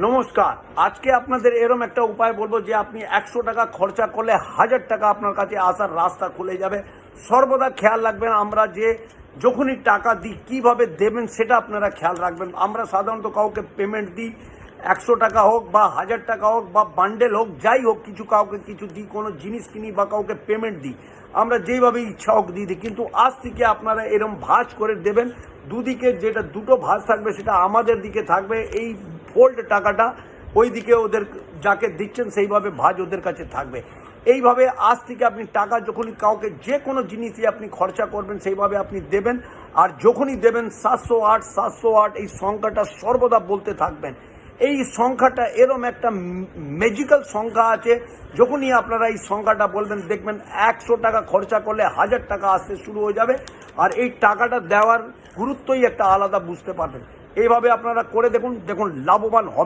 নমস্কার। আজকে আপনাদের এরম একটা উপায় বলবো যে আপনি 100 টাকা খরচা করলে 1000 টাকা আপনার কাছে আসার রাস্তা খুলে যাবে। সর্বদা খেয়াল রাখবেন, আমরা যে যখনই টাকা দিই কীভাবে দেবেন সেটা আপনারা খেয়াল রাখবেন। আমরা সাধারণত কাউকে পেমেন্ট দিই, 100 টাকা হোক বা 1000 টাকা হোক বা বান্ডেল হোক, যাই হোক, কিছু কাউকে কিছু দিই, কোনো জিনিস কিনি বা কাউকে পেমেন্ট দিই, আমরা যেইভাবে ইচ্ছা হোক দিয়ে দিই। কিন্তু আজ থেকে আপনারা এরম ভাঁজ করে দেবেন, দুদিকে যেটা দুটো ভাঁজ থাকবে সেটা আমাদের দিকে থাকবে, এই ফোল্ড টাকাটা ওই দিকে ওদের যাকে দিচ্ছেন সেইভাবে ভাঁজ ওদের কাছে থাকবে। এইভাবে আজ থেকে আপনি টাকা যখনই কাউকে যে কোনো জিনিসই আপনি খরচা করবেন সেইভাবে আপনি দেবেন। আর যখনই দেবেন 708 708 এই সংখ্যাটা সর্বদা বলতে থাকবেন। এই সংখ্যাটা এরম একটা ম্যাজিক্যাল সংখ্যা আছে, যখনই আপনারা এই সংখ্যাটা বলবেন দেখবেন 100 টাকা খরচা করলে 1000 টাকা আসতে শুরু হয়ে যাবে। আর এই টাকাটা দেওয়ার গুরুত্বই একটা আলাদা বুঝতে পারবেন। এইভাবে আপনারা করে দেখুন, লাভবান হবে।